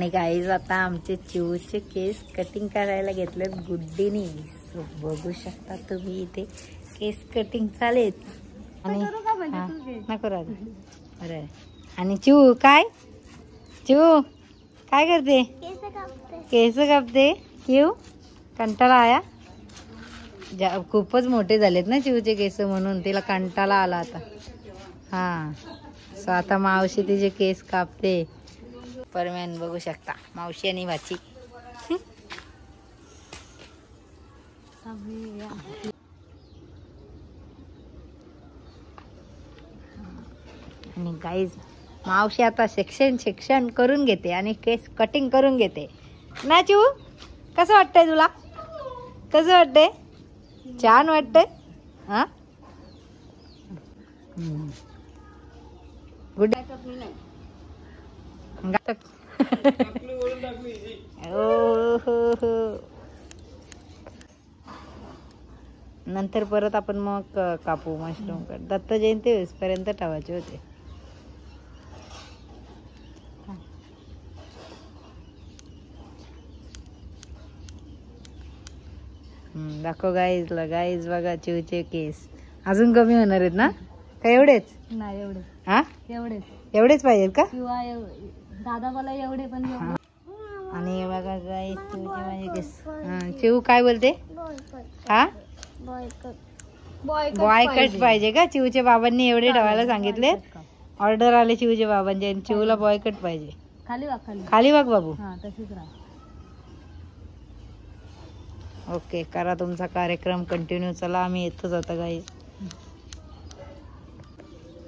आणि गाईज आता आमचे चिवचे केस कटिंग करायला घेतलेत गुड्डीनी. सो बघू शकता तुम्ही इथे केस कटिंग चालेल. आणि नको राहू अरे. आणि चिव काय चिव काय करते? केस कापते. क्यों कंटाळा आया? खूपच मोठे झालेत ना चिवचे केस म्हणून तिला कंटाळा आला आता. हा सो आता मावशी तिचे केस कापते. परम्यान बघू शकता मावशी आणि भाची. आणि गाईज मावशी आता शिक्षण करून घेते आणि केस कटिंग करून घेते ना. चिऊ कसं वाटतंय तुला? कसं वाटतंय? छान वाटतंय. हा गुड. नंतर परत आपण मग कापू मशरूम. दत्त जयंती पर्यंत ठेवायचे होते. दाखव गाईजला. गाईज बघा चिवचे केस अजून कमी होणार आहेत ना? का एवढेच? नाही एवढे. हा एवढेच पाहिजेत का? किंवा दादा मला एवढे पण. आणि बघा गाईज चिवचे माझे केस. चिव काय बोलते? हा बॉय कट पाहिजे का? चिवच्या बाबांनी एवढे ठेवायला सांगितले. ऑर्डर आले चिवच्या बाबांचे. चिवला बॉय कट पाहिजे. खाली वाग बाबू. तशीच राहा. ओके करा तुमचा कार्यक्रम कंटिन्यू. चला आम्ही येतोच आता गाईज.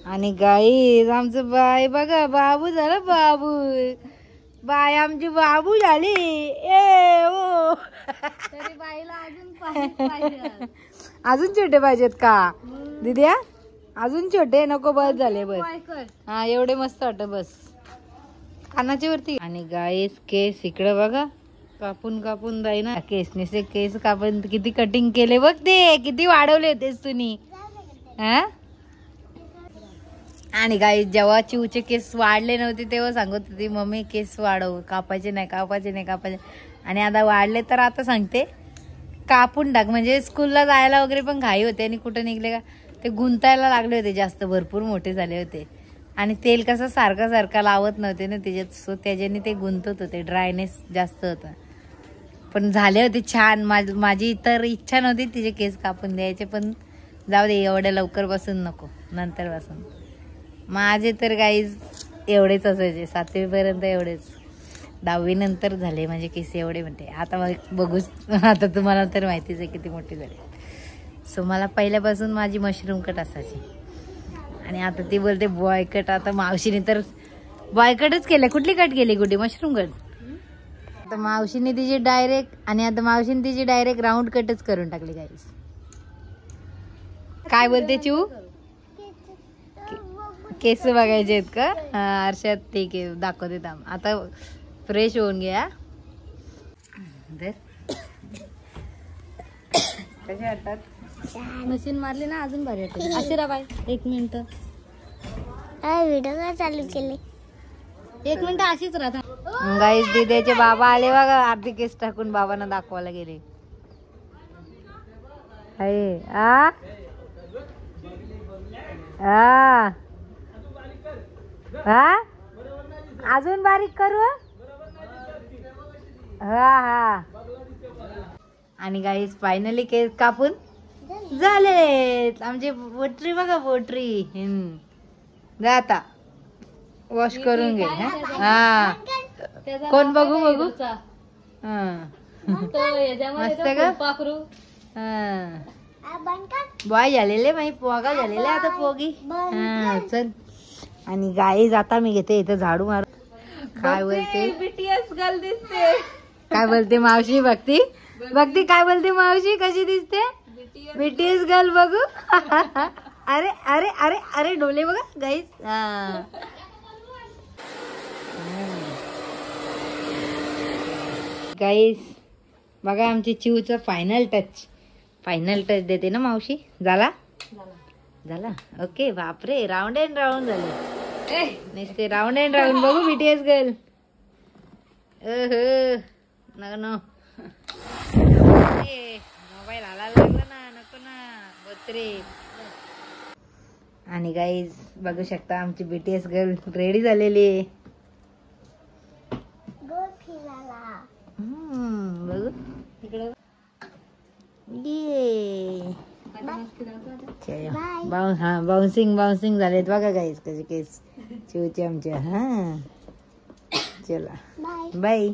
आणि गाईज आमचं बाय बघा बाबू झालं. बाबू बाय आमची बाबू झाली. ए ओ तरी बाईला अजून पाहिजे. अजून छोटे पाहिजेत का दिद्या? अजून छोटे नको बस झाले बस. हा एवढे मस्त वाटत बस कानाच्या वरती. आणि गाईज केस इकडे बघा कापून कापून जाई ना. केसने केस कापून किती कटिंग केले बघ. ते किती वाढवले होतेस तुम्ही. हा आणि गाई जेव्हा चिवचे केस वाढले नव्हते तेव्हा सांगत होती मम्मी केस वाढव. कापायचे नाही कापायचे नाही कापायचे. आणि आता वाढले तर आता सांगते कापून टाक. म्हणजे स्कूलला जायला वगैरे पण घाई होते. आणि कुठं निघले का ते गुंतायला लागले होते. जास्त भरपूर मोठे झाले होते. आणि तेल कसं सारखं लावत नव्हते ना त्याच्यात. सो त्याच्याने ते गुंतत होते. ड्रायनेस जास्त होता. पण झाले होते छान. माझी तर इच्छा नव्हती तिचे केस कापून द्यायचे. पण जाऊ दे एवढ्या लवकर बसून नको नंतर बसून. माझे तर गाईज एवढेच असायचे 7वी पर्यंत एवढेच. 10वी नंतर झाले म्हणजे केस एवढे म्हणते. आता बघू आता तुम्हाला तर माहितीच आहे किती मोठे झाले. सो मला पहिल्यापासून माझी मशरूम कट असायची. आणि आता ती बोलते बॉय कट. आता मावशीने तर बॉय कटच केलं. कुठली कट केली गुड्डी? Mushroom cut. आता मावशीने तिची डायरेक्ट आणि आता मावशीने तिची डायरेक्ट राऊंड कटच करून टाकली गाईज. काय बोलते चिऊ? केस बघायचे आहेत का? आरशात ठीक आहे दाखवते थांब. आता फ्रेश होऊन घ्या. कसे वाटतात? मशीन मारली ना अजून भारी वाटत. अशी बाई 1 मिनिट. व्हिडिओ काय चालू केले? 1 मिनिट अशीच राहता. गाईस दिद्याचे बाबा आले बघा. अर्धी केस टाकून बाबांना दाखवायला गेले. अजून बारीक करू. हा आणि गाईस फायनली केस कापून झाले आमची. पोटरी बघा पोटरी. जा आता वॉश करून घे. हा कोण बघू मस्त का बॉय झालेले माही पोगा झालेले आता पोगी. हा चल. आणि गाईज आता मी घेते इथं झाडू मार. काय बोलते? बीटीएस गर्ल दिसते. काय बोलते मावशी? भक्ती काय बोलते मावशी? कशी दिसते? बीटीएस गर्ल बघू. अरे अरे अरे अरे डोले बघा गाईज. गाईज बघा आमची चिवचा फायनल टच देते ना मावशी. झाला ओके. बापरे राऊंड अँड राऊंड झाले. नुसते राऊंड अँड राऊंड बघू बीटीएस गर्ल. नको मोबाईल हालायला लागला ना, नको ना बत्रे. आणि गाईज बघू शकता आमची BTS गर्ल रेडी झालेली आहे. बघू इकडं ये बाय. बाउन्सिंग झालेत बघा गाईज कसे केस चिवचे आमच्या. हा चला बाय. बाय.